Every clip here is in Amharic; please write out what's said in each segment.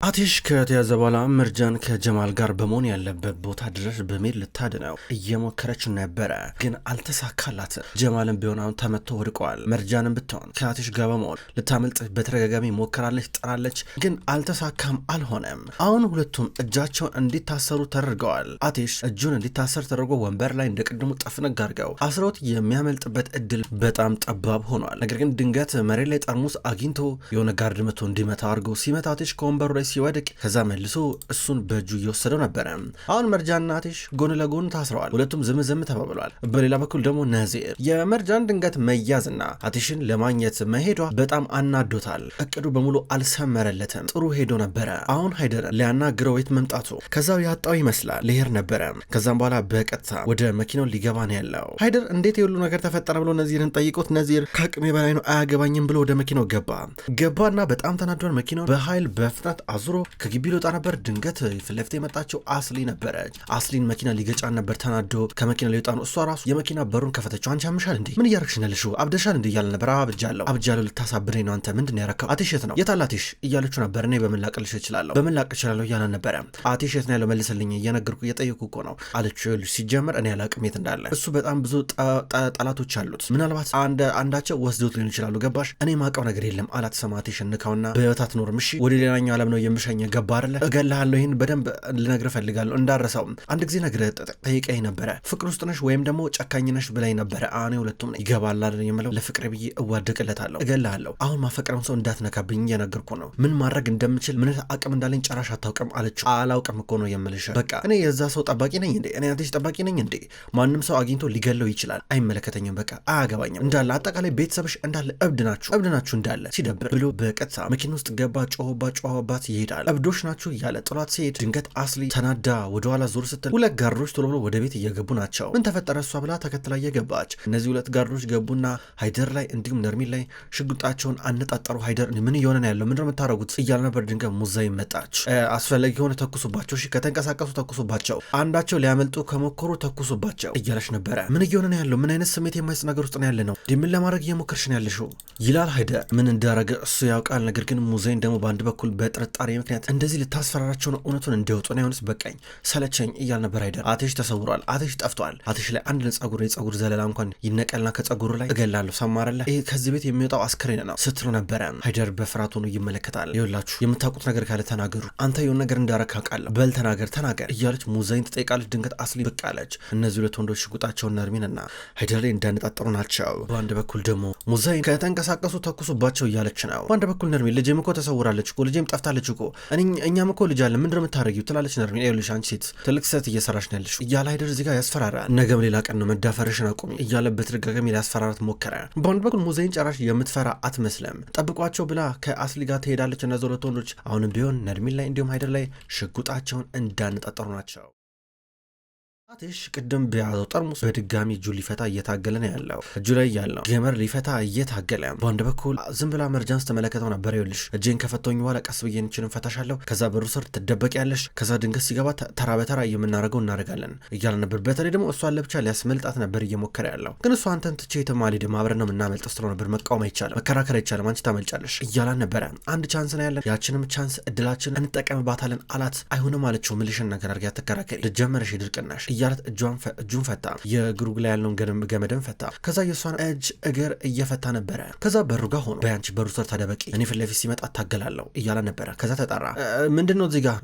አቲሽ ከተያዘ በኋላ መርጃን ከጀማል ጋር በመሆን ያለበት ቦታ ድረስ በመሄድ ልታድነው እየሞከረች ነበረ፣ ግን አልተሳካላትም። ጀማልን ቢሆን አሁን ተመቶ ወድቀዋል። መርጃንም ብትሆን ከአቲሽ ጋር በመሆን ልታመልጥ በተደጋጋሚ ሞከራለች፣ ጥራለች፣ ግን አልተሳካም፣ አልሆነም። አሁን ሁለቱም እጃቸውን እንዲታሰሩ ተደርገዋል። አቲሽ እጁን እንዲታሰር ተደርጎ ወንበር ላይ እንደቅድሙ ጠፍነግ አድርገው አስሮት የሚያመልጥበት እድል በጣም ጠባብ ሆኗል። ነገር ግን ድንገት መሬት ላይ ጠርሙስ አግኝቶ የሆነ ጋርድ መቶ እንዲመታ አድርገው ሲመታ አቲሽ ከወንበሩ ላይ ሲወድቅ ከዛ መልሶ እሱን በእጁ እየወሰደው ነበረ። አሁን መርጃና አቲሽ ጎን ለጎን ታስረዋል። ሁለቱም ዝም ተባብለዋል። በሌላ በኩል ደግሞ ነዚር የመርጃን ድንገት መያዝና አቲሽን ለማግኘት መሄዷ በጣም አናዶታል። እቅዱ በሙሉ አልሰመረለትም። ጥሩ ሄዶ ነበረ። አሁን ሃይደር ሊያናግረው ቤት መምጣቱ ከዛው ያጣው ይመስላል። ልሄድ ነበረ። ከዛም በኋላ በቀጥታ ወደ መኪናው ሊገባ ነው ያለው። ሃይደር እንዴት የሁሉ ነገር ተፈጠረ ብሎ ነዚርን ጠይቆት ነዚር ከአቅሜ በላይ ነው አያገባኝም ብሎ ወደ መኪናው ገባና በጣም ተናዷል። መኪናው በኃይል በፍጥነት አዙሮ ከግቢ ሊወጣ ነበር። ድንገት ፊት ለፊት የመጣቸው አስሊ ነበረች። አስሊን መኪና ሊገጫን ነበር። ተናዶ ከመኪና ሊወጣ ነው። እሷ ራሱ የመኪና በሩን ከፈተችው። አንቺ አምሻል እንዴ? ምን እያረግሽ ነው ያለሽው? አብደሻል እንዴ? እያለ ነበር። አብጃለሁ ልታሳብደኝ ነው። አንተ ምንድን ነው ያረከው? አቲሽ የት ነው? የት አለ አቲሽ እያለችው ነበር። እኔ በምን ላቅልሽ እችላለሁ እያለ ነበረ። አቲሽ የት ነው ያለው? መልስልኝ፣ እየነገርኩ እየጠየኩ እኮ ነው አለችው። ሲጀመር እኔ አላቅም የት እንዳለ። እሱ በጣም ብዙ ጠላቶች አሉት። ምናልባት አንዳቸው ወስዶት ሊሆን ይችላሉ። ገባሽ? እኔ ማውቀው ነገር የለም አላት። ሰማቲሽ እንካውና በህይወት አትኖርም። እሺ ወደ ሌላኛው ዓለም ነው የምሸኘ። ገባ አይደለ? እገልሃለሁ። ይህን በደንብ ልነግርህ እፈልጋለሁ እንዳረሳው። አንድ ጊዜ ነግረህ ጠይቀኝ ነበረ። ፍቅር ውስጥ ነሽ ወይም ደግሞ ጨካኝ ነሽ ብላኝ ነበረ። እኔ ሁለቱም ነኝ። ይገባል አይደል የምለው? ለፍቅር ብዬ እዋደቅለታለሁ። እገልሃለሁ። አሁን ማፈቅረውን ሰው እንዳትነካብኝ እየነገርኩ ነው። ምን ማድረግ እንደምችል ምን አቅም እንዳለኝ ጨራሽ አታውቅም አለችው። አላውቅም እኮ ነው የምልሽ። በቃ እኔ የዛ ሰው ጠባቂ ነኝ እንዴ? እኔ አንተሽ ጠባቂ ነኝ እንዴ? ማንም ሰው አግኝቶ ሊገለው ይችላል። አይመለከተኝም። በቃ አያገባኝም። እንዳለ አጠቃላይ ቤተሰብሽ እንዳለ እብድ ናችሁ እንዳለ ሲደብር ብሎ በቀጥታ መኪና ውስጥ ገባ። ጮሆባት ይሄዳል። እብዶች ናችሁ እያለ ጥሏት ሲሄድ ድንገት አስሊ ተናዳ ወደኋላ ዞር ስትል ሁለት ጋርዶች ቶሎ ብሎ ወደ ቤት እየገቡ ናቸው። ምን ተፈጠረ እሷ ብላ ተከትላ እየገባች እነዚህ ሁለት ጋርዶች ገቡና ሃይደር ላይ እንዲሁም ነርሚን ላይ ሽጉጣቸውን አነጣጠሩ። ሃይደር ምን እየሆነ ነው ያለው? ምንድነው የምታረጉት እያለ ነበር። ድንገት ሙዛይ መጣች። አስፈላጊ የሆነ ተኩሱባቸው፣ እሺ ከተንቀሳቀሱ ተኩሱባቸው፣ አንዳቸው ሊያመልጡ ከሞከሩ ተኩሱባቸው እያለች ነበረ። ምን እየሆነ ነው ያለው? ምን አይነት ስሜት የማይስ ነገር ውስጥ ነው ያለ ነው? ምን ለማድረግ እየሞከርሽ ነው ያለሽው? ይላል ሃይደር። ምን እንዳረገ እሱ ያውቃል። ነገር ግን ሙዛይን ደግሞ በአንድ በኩል በጥርጣሬ ምክንያት እንደዚህ ልታስፈራራቸው ነው፣ እውነቱን እንዲወጡ ነው። አይሆንስ በቃኝ ሰለቸኝ እያል ነበር ሃይደር። አቲሽ ተሰውሯል። አቲሽ ጠፍቷል። አቲሽ ላይ አንድ የጸጉር ዘለላ እንኳን ይነቀልና ከጸጉሩ ላይ እገላለሁ ሰማረለ ይሄ ከዚህ ቤት የሚወጣው አስክሬን ነው ስትሉ ነበረ። ሃይደር በፍርሃት ሆኖ ይመለከታል። ይኸውላችሁ የምታውቁት ነገር ካለ ተናገሩ። አንተ የሆነ ነገር እንዳረካ ቃል በል ተናገር እያለች ሙዛይን ትጠይቃለች። ድንገት አስሊ ብቅ አለች። እነዚህ ሁለት ወንዶች ሽጉጣቸውን ነርሚንና ሃይደር ላይ እንዳነጣጠሩ ናቸው። በአንድ በኩል ደግሞ ሙዛይን ከተንቀሳቀሱ ተኩሱባቸው እያለች ነው። በአንድ በኩል ነርሚን ልጄም እኮ ተሰውራለች እኮ ልጄም ጠፍታለች እኮ እኛም እኮ ልጅ አለ ምንድነው የምታረጊው ትላለች ነርሚን። ይኸውልሽ አንቺ ሴት ትልቅ ስህተት እየሰራሽ ነው ያለሽው እያለ ሃይደር እዚህ ጋር ያስፈራራል። ነገም ሌላ ቀን ነው መዳፈርሽን አቁሚ እያለ በተደጋጋሚ ሊያስፈራራት ሞከረ። በአንድ በኩል ሙዛይን ጨራሽ የምትፈራ አትመስለም። ጠብቋቸው ብላ ከአስሊ ጋር ትሄዳለች። እነዚህ ሁለት ወንዶች አሁንም ቢሆን ነርሚን ላይ እንዲሁም ሃይደር ላይ ሽጉጣቸውን እንዳነጣጠሩ ናቸው። አቲሽ ቅድም በያዘው ጠርሙስ በድጋሚ እጁ ሊፈታ እየታገለ ነው ያለው። እጁ ላይ ያለው ገመር ሊፈታ እየታገለ በአንድ በኩል ዝም ብላ መርጃን ስትመለከተው ነበር። ይኸውልሽ እጄን ከፈተውኝ በኋላ ቀስ ብዬ እንችልን ፈታሻለሁ፣ ከዛ በሩ ስር ትደበቂያለሽ፣ ከዛ ድንገት ሲገባ ተራ በተራ የምናደርገው እናደርጋለን እያለ ነበር። በተለይ ደግሞ እሷን ለብቻ ሊያስመልጣት ነበር እየሞከረ ያለው። ግን እሷ አንተን ትቼ የተማሊድም አብረን ነው የምናመልጥ ስለው ነበር። መቃወም አይቻልም፣ መከራከር አይቻልም፣ አንቺ ታመልጫለሽ እያላን ነበረ። አንድ ቻንስ ነው ያለን፣ ያችንም ቻንስ እድላችን እንጠቀምባታለን አላት። አይሆንም አለችው። ምልሽን ነገር አድርጊ፣ አትከራከሪ፣ ልጀመረሽ ይድርቅናሽ እያለት እጁን ፈታ። የእግሩ ላይ ያለውን ገመድን ፈታ። ከዛ የእሷን እጅ እግር እየፈታ ነበረ። ከዛ በሩ ጋር ሆኖ በያንቺ በሩ ስር ተደበቂ፣ እኔ ፊት ለፊት ሲመጣ ታገላለሁ እያለ ነበረ። ከዛ ተጠራ። ምንድነው እዚህ ጋር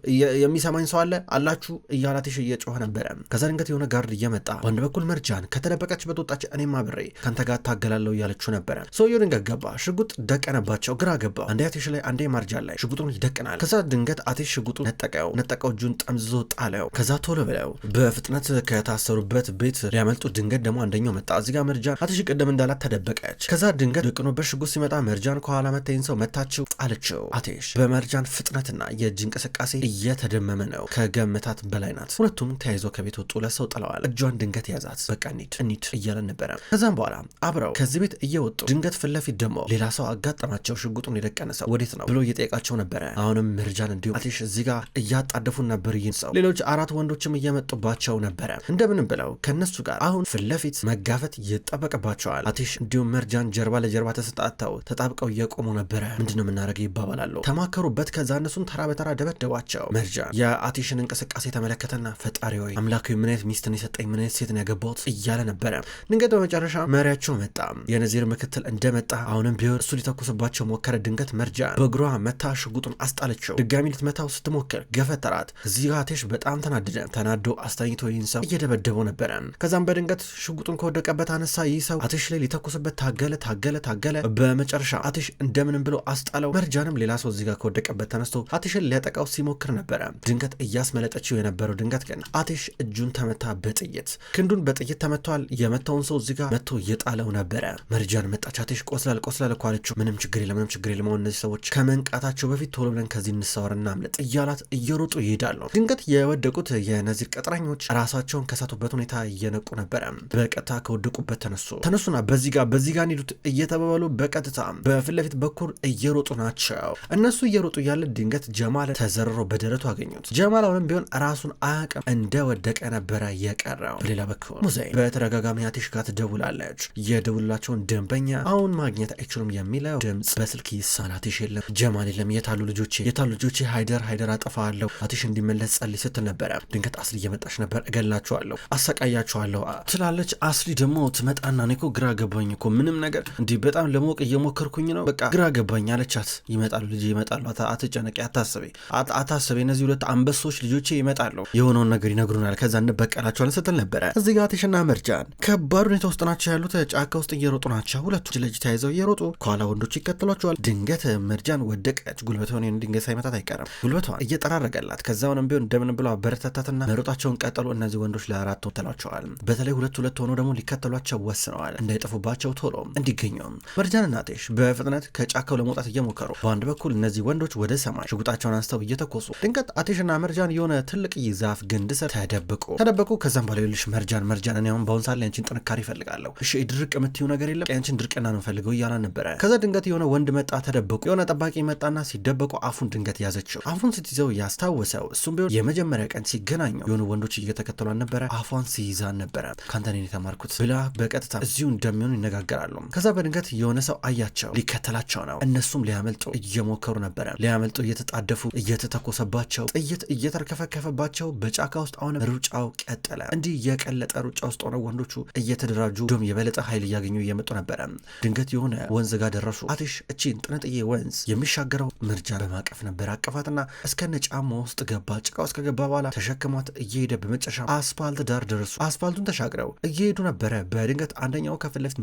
የሚሰማኝ ሰው አላችሁ እያላትሽ እየጮኸ ነበረ። ከዛ ድንገት የሆነ ጋርድ እየመጣ በአንድ በኩል መርጃን ከተደበቀችበት ወጣች። እኔም አብሬ ከአንተ ጋር ታገላለሁ እያለችው ነበረ። ሰውየው ድንገት ገባ። ሽጉጥ ደቀነባቸው። ግራ ገባ። አንዴ አቲሽ ላይ አንዴ ማርጃን ላይ ሽጉጡን ይደቅናል። ከዛ ድንገት አቲሽ ሽጉጡን ነጠቀው። እጁን ጠምዝዞ ጣለው። ከዛ ቶሎ ብለው በፍጥነት ከታሰሩበት ቤት ሊያመልጡ ድንገት ደግሞ አንደኛው መጣ። እዚህ ጋር መርጃን አቲሽ ቅድም እንዳላት ተደበቀች። ከዛ ድንገት ደቅኖበት ሽጉጥ ሲመጣ መርጃን ከኋላ መታይን ሰው መታችው ጣለችው። አቲሽ በመርጃን ፍጥነትና የእጅ እንቅስቃሴ እየተደመመ ነው። ከገመታት በላይ ናት። ሁለቱም ተያይዘው ከቤት ወጡ። ለሰው ጥለዋል። እጇን ድንገት ያዛት። በቃ እንሂድ እያለን ነበረ። ከዛም በኋላ አብረው ከዚህ ቤት እየወጡ ድንገት ፊት ለፊት ደግሞ ሌላ ሰው አጋጠማቸው። ሽጉጡን የደቀነ ሰው ወዴት ነው ብሎ እየጠየቃቸው ነበረ። አሁንም መርጃን እንዲሁም አቲሽ እዚህ ጋር እያጣደፉን ነበር። ይህን ሰው ሌሎች 4 ወንዶችም እየመጡባቸው ነበረ። እንደምንም ብለው ከነሱ ጋር አሁን ፊት ለፊት መጋፈት ይጠበቅባቸዋል። አቲሽ እንዲሁም መርጃን ጀርባ ለጀርባ ተሰጣተው ተጣብቀው እየቆሙ ነበረ። ምንድነው የምናደርገው ይባባላሉ። ተማከሩበት። ከዛ እነሱን ተራ በተራ ደበደቧቸው። መርጃን የአቲሽን እንቅስቃሴ ተመለከተና ፈጣሪ ሆይ አምላካዊ ምን አይነት ሚስትን የሰጠኝ ምን አይነት ሴትን ያገባሁት እያለ ነበረ። ድንገት በመጨረሻ መሪያቸው መጣ። የነዚር ምክትል እንደመጣ አሁንም ቢሆን እሱ ሊተኩስባቸው ሞከረ። ድንገት መርጃን በእግሯ መታ ሽጉጡን አስጣለችው። ድጋሚ ልትመታው ስትሞክር ገፈተራት። እዚህ ጋር አቲሽ በጣም ተናዶ አስተኝቶ ይህን ሰው እየደበደበው ነበረ። ከዛም በድንገት ሽጉጡን ከወደቀበት አነሳ። ይህ ሰው አቲሽ ላይ ሊተኩስበት ታገለ። በመጨረሻ አቲሽ እንደምንም ብሎ አስጣለው። መርጃንም ሌላ ሰው እዚህ ጋር ከወደቀበት ተነስቶ አቲሽን ሊያጠቃው ሲሞክር ነበረ። ድንገት እያስመለጠችው የነበረው ድንገት ግን አቲሽ እጁን ተመታ በጥይት ክንዱን በጥይት ተመቷል። የመታውን ሰው እዚህ ጋር መቶ እየጣለው ነበረ። መርጃን መጣች። አቲሽ ቆስላል እኮ አለችው። ምንም ችግር የለም እነዚህ ሰዎች ከመንቃታቸው በፊት ቶሎ ብለን ከዚህ እንሰወርና አምልጥ እያላት እየሮጡ ይሄዳሉ። ድንገት የወደቁት የነዚር ቅጥረኞች ራሳቸውን ከሳቱበት ሁኔታ እየነቁ ነበረ። በቀጥታ ከወደቁበት ተነሱና በዚህ ጋር እንሂዱት እየተባባሉ በቀጥታ በፊት ለፊት በኩል እየሮጡ ናቸው። እነሱ እየሮጡ ያለ ድንገት ጀማል ተዘርሮ በደረቱ አገኙት። ጀማል አሁንም ቢሆን ራሱን አያውቅም እንደወደቀ ነበረ የቀረው። በሌላ በኩል ሙዘይ በተደጋጋሚ አቲሽ ጋር ትደውላለች። የደውላቸውን ደንበኛ አሁን ማግኘት አይችሉም የሚለው ድምጽ በስልክ ይሳል። አቲሽ የለም፣ ጀማል የለም፣ የታሉ ልጆቼ ሃይደር አጠፋለሁ፣ አቲሽ እንዲመለስ ጸልይ ስትል ነበረ። ድንገት አስሊ እየመጣች ነበር። እገላቸዋለሁ፣ አሰቃያቸዋለሁ ትላለች። አስሊ ደግሞ ትመጣና እኔ እኮ ግራ ገባኝ እኮ ምንም ነገር እንዲህ በጣም ለማወቅ እየሞከርኩኝ ነው፣ በቃ ግራ ገባኝ አለቻት። ይመጣሉ፣ አትጨነቂ፣ አታስቢ፣ እነዚህ ሁለት አንበሶች ልጆቼ ይመጣሉ፣ የሆነውን ነገር ይነግሩናል፣ ከዛ እንበቀላቸዋለን ስትል ነበረ። እዚህ ጋር አቲሽና መርጃን ከባድ ሁኔታ ውስጥ ናቸው ያሉት። ጫካ ውስጥ እየሮጡ ናቸው። ሁለቱ ልጅ ተያይዘው እየሮጡ ከኋላ ወንዶች ይከተሏቸዋል። ድንገት መርጃን ወደቀች። ጉልበቷን ድንገት ሳይመታት አይቀርም። ጉልበቷን እየጠራረገላት ከዛውንም ቢሆን እንደምን ብለው አበረታታትና መሮጣቸውን ቀጠሉ። እነዚህ ወንዶች ለአራት ተላቸዋል። በተለይ ሁለት ሆኖ ደግሞ ሊከተሏቸው ወስነዋል፣ እንዳይጠፉባቸው ቶሎ እንዲገኙ። መርጃንና አቲሽ በፍጥነት ከጫካው ለመውጣት እየሞከሩ፣ በአንድ በኩል እነዚህ ወንዶች ወደ ሰማይ ሽጉጣቸውን አንስተው እየተኮሱ፣ ድንገት አቲሽና መርጃን የሆነ ትልቅ ዛፍ ግንድ ስር ተደበቁ። ከዛም በኋላ ይልሽ መርጃን እኔ አሁን በአሁን ሰዓት ላይ አንቺን ጥንካሬ ይፈልጋለሁ፣ እሺ ድርቅ የምትይው ነገር የለም፣ አንቺን ድርቅና ነው ፈልገው እያላን ነበረ። ከዛ ድንገት የሆነ ወንድ መጣ። ተደበቁ። የሆነ ጠባቂ መጣና ሲደበቁ አፉን ድንገት ያዘችው። አፉን ስትይዘው ያስታወሰው እሱም ቢሆን የመጀመሪያ ቀን ሲገናኘው የሆኑ ወንዶች እየተከተሏን ነበረ። አፏን ሲይዛን ነበረ። ካንተ ነኝ የተማርኩት ብላ በቀጥታ እዚሁ እንደሚሆኑ ይነጋገራሉ። ከዛ በድንገት የሆነ ሰው አያቸው፣ ሊከተላቸው ነው። እነሱም ሊያመልጡ እየሞከሩ ነበረ። ሊያመልጡ እየተጣደፉ፣ እየተተኮሰባቸው፣ ጥይት እየተርከፈከፈባቸው በጫካ ውስጥ አሁንም ሩጫው ቀጠለ። እንዲህ የቀለጠ ሩጫ ውስጥ ሆነው ወንዶቹ እየተደራጁ ዶም የበለጠ ኃይል እያገኙ እየመጡ ነበረ። ድንገት የሆነ ወንዝ ጋር ደረሱ። አቲሽ እቺን ጥንጥዬ ወንዝ የሚሻገረው መርጃ በማቀፍ ነበር። አቀፋትና እስከነ ጫማ ውስጥ ገባ። ጭቃ ውስጥ ከገባ በኋላ ተሸክሟት እየሄደ በመጨረሻ አስፋልት ዳር ደረሱ። አስፋልቱን ተሻግረው እየሄዱ ነበረ። በድንገት አንደኛው ከፊት ለፊት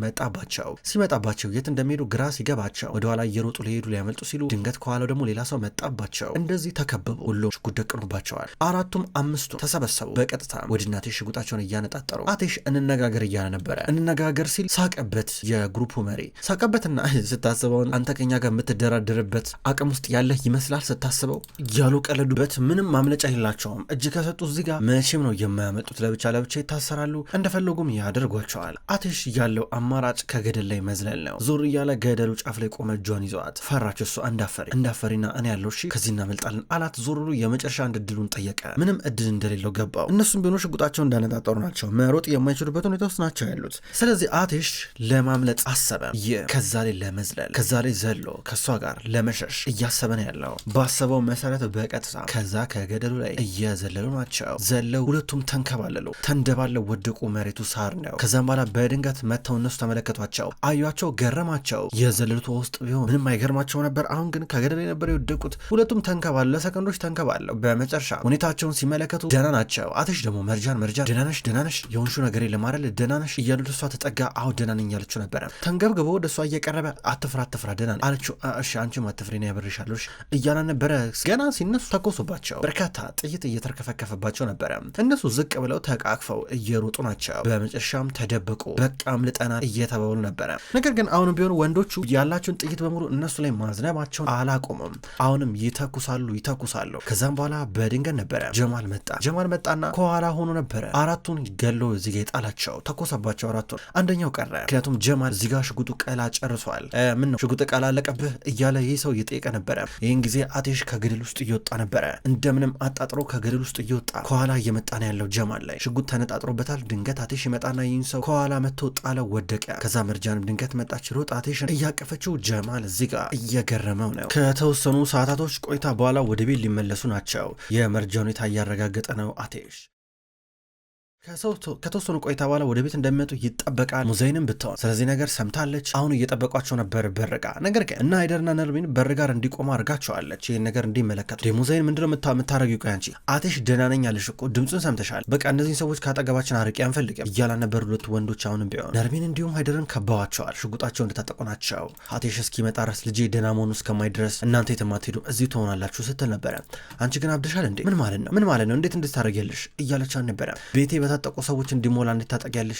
ሲመጣባቸው የት እንደሚሄዱ ግራ ሲገባቸው ወደኋላ እየሮጡ ሊያመልጡ ሲሉ ድንገት ከኋላው ደግሞ ሌላ ሰው መጣባቸው። እንደዚህ ተከበቡ። ሁሉም ሽጉጥ ደቅኖባቸዋል። አራቱም አምስቱ ተሰበሰቡ። በቀጥታ ወደ አቲሽ ሽጉጣቸውን እያነጣጠሩ አቲሽ እንነጋገር እያለ ነበረ። እንነጋገር ሲል ሳቀበት። የግሩፑ መሪ ሳቀበትና ስታስበውን አንተ ከኛ ጋር የምትደራደርበት አቅም ውስጥ ያለህ ይመስላል ስታስበው እያሉ ቀለዱበት። ምንም ማምለጫ የላቸውም። እጅ ከሰጡ እዚህ ጋር መቼም ነው የማያመጡት። ለብቻ ይታሰራሉ፣ እንደፈለጉም ያደርጓቸዋል። አቲሽ ያለው አማራጭ ከገደል ላይ መዝለል ነው። ዞር እያለ ገደሉ ጫፍ ላይ ቆመ። እጇን ይዘዋት ፈራች። እሱ እንዳፈሪና እኔ ያለው እሺ ከዚህ እናመልጣለን አላት። ዞር ብሎ የመጨረሻ አንድ እድሉን ጠየቀ። ምንም እድል እንደሌለው ገባው። እነሱም ቢሆኑ ሽጉጣቸው እንዳነጣጠሩ ናቸው። መሮጥ የማይችሉበት ሁኔታ ውስጥ ናቸው ያሉት። ስለዚህ አቲሽ ለማምለጥ አሰበ። ከዛ ላይ ለመዝለል፣ ከዛ ላይ ዘሎ ከሷ ጋር ለመሸሽ እያሰበ ነው ያለው። ባሰበው መሰረት በቀጥታ ከዛ ከገደሉ ላይ እየዘለሉ ናቸው። ዘለው ሁለቱም ተንደባለው ወደቁ። መሬቱ ሳር ነው። ከዛም በኋላ በድንገት መተው እነሱ ተመለከቷቸው፣ አዩቸው፣ ገረማቸው። የዘለሉት ውስጥ ቢሆን ምንም አይገርማቸው ነበር። አሁን ግን ከገደል ላይ ነበር የወደቁት። ሁለቱም ለሰከንዶች ተንከባለው። በመጨረሻ ሁኔታቸውን ሲመለከቱ ደህና ናቸው። አቲሽ ደግሞ መርጃን ደህና ነሽ የሆንሹ ነገር የለም አይደል ደህና ነሽ እያሉት እሷ ተጠጋ። አዎ ደህና ነኝ ያለችው ነበረ። ተንገብግቦ ወደ እሷ እየቀረበ አትፍራ ደህና አለችው። እሺ አንቺም አትፍሪ ነው ያበርሻለሽ እያላ ነበረ። ገና ሲነሱ ተኮሱባቸው። በርካታ ጥይት እየተርከፈከፈባቸው ነበረ። እነሱ ዝቅ ብለው ተቃቅፈው እየሮጡ ናቸው። በመጨረሻም ተደበቁ። በቃ አምልጠናል እየተባሉ ነበረ። ነገር ግን አሁንም ቢሆን ወንዶቹ ያላቸውን ጥይት በሙሉ እነሱ ላይ ማዝነባቸውን አላቆሙም። አሁንም ይተኩሳሉ። ከዛም በኋላ በድንገት ነበረ ጀማል መጣና ከኋላ ሆኖ ነበረ። አራቱን ገሎ እዚጋ የጣላቸው ተኮሰባቸው። አራቱን አንደኛው ቀረ። ምክንያቱም ጀማል እዚጋ ሽጉጡ ቀላ ጨርሷል። ምን ነው ሽጉጥ ቀላ አለቀብህ እያለ ይህ ሰው እየጠየቀ ነበረ። ይህን ጊዜ አቲሽ ከገደል ውስጥ እየወጣ ነበረ። እንደምንም አጣጥሮ ከገደል ውስጥ እየወጣ ከኋላ እየመጣ ነው ያለው ጀማል ላይ ሽጉጥ ተነጣጥሮበታል። ድንገት አቴሽ ይመጣና ይህን ሰው ከኋላ መጥቶ ጣለው፣ ወደቀ። ከዛ መርጃንም ድንገት መጣች፣ ሮጣ አቴሽን እያቀፈችው። ጀማል እዚህ ጋር እየገረመው ነው። ከተወሰኑ ሰዓታቶች ቆይታ በኋላ ወደ ቤት ሊመለሱ ናቸው። የመርጃ ሁኔታ እያረጋገጠ ነው አቴሽ። ከተወሰኑ ቆይታ በኋላ ወደ ቤት እንደሚመጡ ይጠበቃል። ሙዘይንም ብትሆን ስለዚህ ነገር ሰምታለች። አሁን እየጠበቋቸው ነበር በርጋ። ነገር ግን እና ሃይደርና ነርሚን በር ጋር እንዲቆሙ አድርጋቸዋለች፣ ይህን ነገር እንዲመለከቱ። ሙዘይን ምንድነው የምታረጊው? ቆይ አንቺ አቴሽ ደህና ነኝ አለሽ እኮ ድምፁን ሰምተሻል። በቃ እነዚህን ሰዎች ካጠገባችን አርቂ አንፈልግም እያላ ነበር። ሁለቱ ወንዶች አሁንም ቢሆን ነርሚን እንዲሁም ሃይደርን ከበዋቸዋል። ሽጉጣቸው እንደታጠቁ ናቸው። አቴሽ እስኪመጣ ድረስ ልጄ ደህና መሆኑ እስከማይ ድረስ እናንተ የትም አትሄዱም እዚሁ ትሆናላችሁ ስትል ነበረ። አንቺ ግን አብደሻል እንዴ? ምን ማለት ነው? ምን ማለት ነው? እንዴት እንድታረጊያለሽ እያለች ነበረ። ቤቴ በታጠቁ ሰዎች እንዲሞላ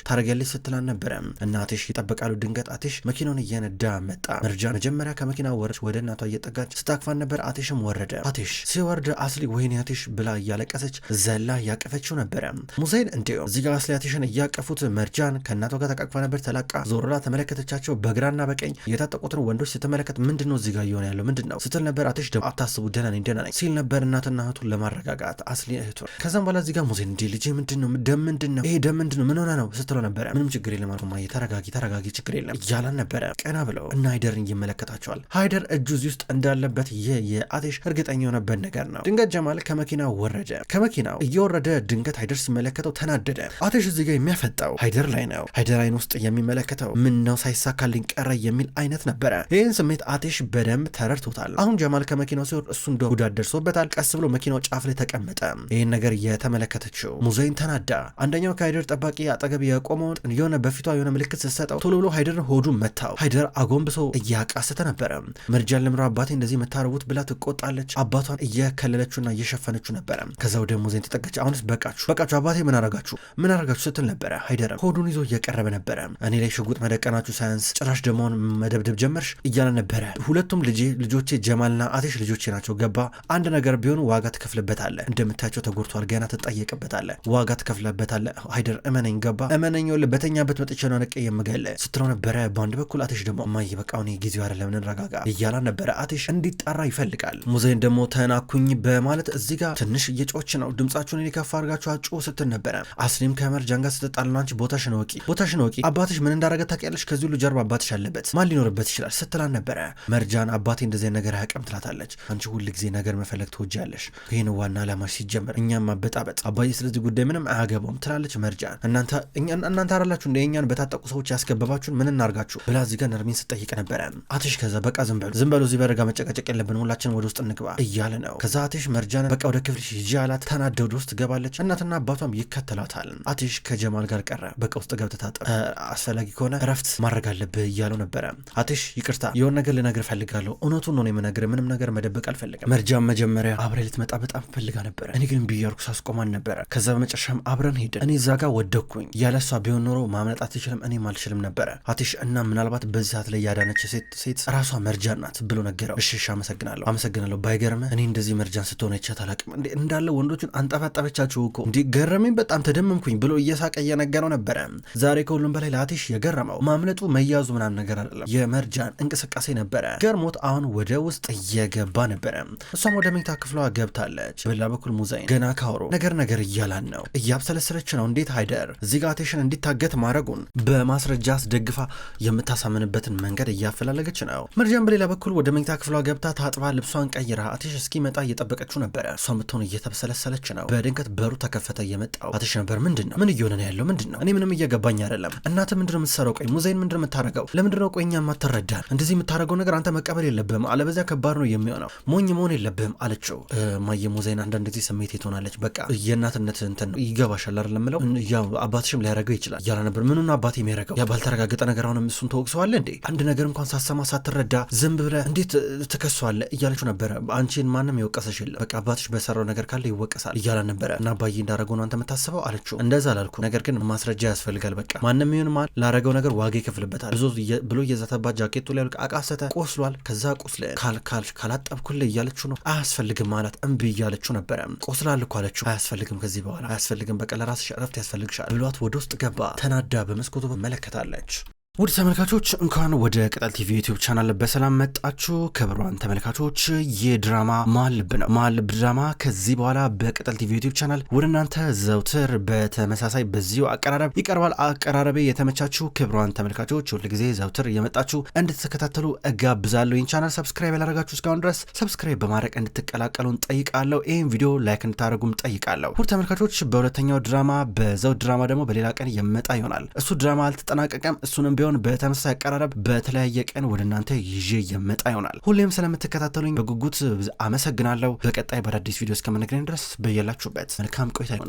ታረጊያለሽ ስትላን ነበረ። እና አቴሽ ይጠበቃሉ። ድንገት አቴሽ መኪናውን እየነዳ መጣ። መርጃ መጀመሪያ ከመኪና ወረች፣ ወደ እናቷ እየጠጋች ስታክፋን ነበር። አቴሽም ወረደ። አቴሽ ሲወርድ አስሊ ወይኔ አቴሽ ብላ እያለቀሰች ዘላ እያቀፈችው ነበረ። ሙዘይን እንዲሁ እዚህ ጋር አስሊ አቴሽን እያቀፉት መርጃን ከእናቷ ጋር ተቃቅፋ ነበር። ተላቃ ዞርላ ተመለከተቻቸው። በግራና በቀኝ የታጠቁትን ወንዶች ስትመለከት ምንድን ነው እዚህ ጋር እየሆነ ያለው ምንድን ነው ስትል ነበር። አቴሽ ደግሞ አታስቡ ደህና ነኝ ሲል ነበር እናትና እህቱን ለማረጋጋት አስሊ እህቱን። ከዛም በኋላ እዚህ ጋር ሙዘይን እንዲ ልጄ ምንድን ነው ይሄ ደም ምንድን ነው ምን ሆነ ነው ስትለው ነበረ። ምንም ችግር የለም አልኩማ ተረጋጊ ችግር የለም እያላን ነበረ። ቀና ብለው እና ሃይደርን ይመለከታቸዋል። ሃይደር እጁ እዚህ ውስጥ እንዳለበት የአቴሽ እርግጠኛ የሆነበት ነገር ነው። ድንገት ጀማል ከመኪና ወረደ። ከመኪናው እየወረደ ድንገት ሃይደር ሲመለከተው ተናደደ። አቴሽ እዚህ ጋር የሚያፈጣው ሃይደር ላይ ነው። ሃይደር አይን ውስጥ የሚመለከተው ምን ነው ሳይሳካልኝ ቀረ የሚል አይነት ነበረ። ይህን ስሜት አቴሽ በደንብ ተረድቶታል። አሁን ጀማል ከመኪናው ሲወርድ እሱ እንደ ጉዳት ደርሶበታል። ቀስ ብሎ መኪናው ጫፍ ላይ ተቀመጠ። ይህን ነገር የተመለከተችው ሙዘይን ተናዳ አንደኛው ከሃይደር ጠባቂ አጠገብ የቆመውን የሆነ በፊቷ የሆነ ምልክት ስትሰጠው ቶሎ ብሎ ሃይደርን ሆዱን መታው። ሃይደር አጎንብሶ እያቃሰተ ነበረ። መርጃን ለምሮ አባቴ እንደዚህ መታረቡት ብላ ትቆጣለች። አባቷን እየከለለችውና እየሸፈነችው ነበረ። ከዛ ወደ ሙዘይን ተጠጋች። አሁንስ በቃችሁ አባቴ ምን አረጋችሁ ስትል ነበረ። ሃይደር ሆዱን ይዞ እየቀረበ ነበረ። እኔ ላይ ሽጉጥ መደቀናችሁ ሳያንስ ጭራሽ ደግሞ መደብደብ ጀመርሽ እያለ ነበረ። ሁለቱም ልጆቼ ጀማልና አቴሽ ልጆቼ ናቸው። ገባ አንድ ነገር ቢሆን ዋጋ ትከፍልበታለ። እንደምታቸው ተጎድቷል። ገና ትጠየቅበታለ። ዋጋ ትከፍልበታለ። ሃይደር እመነኝ ገባ እመነኝ በተኛበት መጥቼ ነው ነቀ የምገለ ስትለው ነበረ። በአንድ በኩል አቴሽ ደግሞ እማዬ በቃ እኔ ጊዜው አይደለም እንረጋጋ እያላ ነበረ። አቴሽ እንዲጣራ ይፈልጋል። ሙዘይን ደግሞ ተናኩኝ በማለት እዚህ ጋር ትንሽ እየጮች ነው። ድምጻችሁን እኔ ከፍ አድርጋችሁ አጩ ስትል ነበረ። አስሊም ከመርጃን ጋር ስትጣልና አንቺ ቦታሽን ወቂ አባትሽ ምን እንዳረገ ታውቂያለሽ? ከዚህ ሁሉ ጀርባ አባትሽ አለበት ማን ሊኖርበት ይችላል ስትላን ነበረ። መርጃን አባቴ እንደዚህ ነገር አያውቅም ትላታለች። አንቺ ሁል ጊዜ ነገር መፈለግ ትወጃለሽ። ይሄን ዋና አላማሽ ሲጀመር እኛም ማበጣበጥ አባዬ ስለዚህ ጉዳይ ምንም አያገባውም ትላለች መርጃን። እናንተ አራላችሁ እንደ እኛን በታጠቁ ሰዎች ያስገበባችሁን ምን እናርጋችሁ ብላ እዚህ ጋር ነርሚን ስጠይቅ ነበረ። አቴሽ ከዛ በቃ ዝም በሉ እዚህ በረጋ መጨቃጨቅ የለብን ሁላችንም ወደ ውስጥ እንግባ እያለ ነው። ከዛ አቴሽ መርጃን በቃ ወደ ክፍልሽ ሂጂ አላት። ተናደው ወደ ውስጥ ገባለች። እናትና አባቷም ይከተላታል። አቴሽ ከጀማል ጋር ቀረ። በቃ ውስጥ ገብተህ ታጠብ፣ አስፈላጊ ከሆነ እረፍት ማድረግ አለብህ እያለው ነበረ። አቴሽ ይቅርታ የሆነ ነገር ልነግር ፈልጋለሁ፣ እውነቱን ነው የምነግርህ፣ ምንም ነገር መደበቅ አልፈልግም። መርጃን መጀመሪያ አብረ ልትመጣ በጣም ፈልጋ ነበረ። እኔ ግን ብያርኩ ሳስቆማን ነበረ። ከዛ በመጨረሻም አብረን ሄድን። እኔ እዛ ጋር ወደኩኝ ያለሷ ቢሆን ኖሮ ማምለጥ አትችልም፣ እኔም አልችልም ነበረ አቴሽ። እና ምናልባት በዚህ ሰዓት ላይ ያዳነች ሴት ራሷ መርጃን ናት ብሎ ነገረው። እሺ አመሰግናለሁ ባይገርምህ እኔ እንደዚህ መርጃን ስትሆነ ይቻት አላቅም እንዳለ ወንዶቹን አንጠፋጠበቻችሁ እኮ እንዲ ገረመኝ፣ በጣም ተደመምኩኝ ብሎ እየሳቀ እየነገረው ነበረ። ዛሬ ከሁሉም በላይ ለአቴሽ የገረመው ማምለጡ መያዙ ምናምን ነገር አይደለም፣ የመርጃን እንቅስቃሴ ነበረ። ገርሞት አሁን ወደ ውስጥ እየገባ ነበረ። እሷም ወደ መኝታ ክፍሏ ገብታለች። በሌላ በኩል ሙዘይን ገና ካወሩ ነገር እያላን ነው፣ እያብሰለሰለች ነው። እንዴት ሃይደር እዚህ ጋር አቴሽን እንዲታገት ማድረጉን በማስረጃ አስደግፋ የምታሳምንበትን መንገድ እያፈላለገች ነው። መርጃን በሌላ በኩል ወደ መኝታ ክፍሏ ገብታ ታጥባ ልብሷን ቀይራ አቴሽ እስኪመጣ እየጠበቀችው ነበረ። እሷ ምትሆን እየተብሰለሰለች ነው። በድንገት በሩ ተከፈተ። የመጣው አቴሽ ነበር። ምንድነው? ምን እየሆነ ነው ያለው? ምንድነው? እኔ ምንም እየገባኝ አይደለም። እናተ ምንድነው የምትሰራው? ቆይ ሙዘይን ምንድነው የምታረገው? ለምንድነው ቆይኛ የማትረዳን? እንደዚህ የምታረገው ነገር አንተ መቀበል የለብህም፣ አለበዚያ ከባድ ነው የሚሆነው። ሞኝ መሆን የለብህም አለችው። ማየ ሙዘይን አንዳንድ ጊዜ ስሜት ትሆናለች። በቃ የእናትነት እንትን ነው ይገባሻል አይደል? ለምለው ያው አባትሽም ሊያረገው ይችላል እያለ ነበር። ምኑን አባቴ የሚያረገው? ያ ባልተረጋገጠ ነገር አሁንም እሱን ተወቅሰዋለህ እንዴ? አንድ ነገር እንኳን ሳሰማ ሳትረዳ ዝም ብለህ እንዴት ትከሷለህ እያለችው ነበረ። አንቺን ማንም የወቀሰሽ የለም፣ በቃ አባትሽ በሰራው ነገር ካለ ይወቀሳል እያለ ነበረ። እና አባዬ እንዳረገው ነው አንተ የምታስበው አለችው። እንደዛ አላልኩ፣ ነገር ግን ማስረጃ ያስፈልጋል። በቃ ማንም ይሁን ማን ላረገው ነገር ዋጋ ይከፍልበታል ብሎ እየዛተባት ጃኬቱ ላይ አቃሰተ። ቆስሏል። ከዛ ቁስል ካላጠብኩልህ እያለችው ነው። አያስፈልግም ማለት እምቢ እያለችው ነበረ። ቆስላል እኮ አለችው። አያስፈልግም፣ ከዚህ በኋላ አያስፈልግም፣ በቃ ለራስሽ እረፍት ያስፈልግሻል ብሏት ወደ ውስጥ ገባ። ተናዳ በመስኮቱ መለከታለች። ውድ ተመልካቾች እንኳን ወደ ቅጠል ቲቪ ዩቲዩብ ቻናል በሰላም መጣችሁ። ክቡራን ተመልካቾች የድራማ መሀል ልብ ነው። መሀል ልብ ድራማ ከዚህ በኋላ በቅጠል ቲቪ ዩቲዩብ ቻናል ወደ እናንተ ዘውትር በተመሳሳይ በዚሁ አቀራረብ ይቀርባል። አቀራረቤ የተመቻችሁ ክቡራን ተመልካቾች ሁልጊዜ ዘውትር እየመጣችሁ እንድትከታተሉ እጋብዛለሁ። ይህን ቻናል ሰብስክራይብ ያላደረጋችሁ እስካሁን ድረስ ሰብስክራይብ በማድረግ እንድትቀላቀሉን ጠይቃለሁ። ይህን ቪዲዮ ላይክ እንድታደርጉም ጠይቃለሁ። ውድ ተመልካቾች በሁለተኛው ድራማ በዘውድ ድራማ ደግሞ በሌላ ቀን የመጣ ይሆናል። እሱ ድራማ አልተጠናቀቀም። እሱንም ቢሆን በተመሳሳይ አቀራረብ በተለያየ ቀን ወደ እናንተ ይዤ የመጣ ይሆናል። ሁሌም ስለምትከታተሉኝ በጉጉት አመሰግናለሁ። በቀጣይ በአዳዲስ ቪዲዮ እስከምንገናኝ ድረስ በየላችሁበት መልካም ቆይታ ይሁን።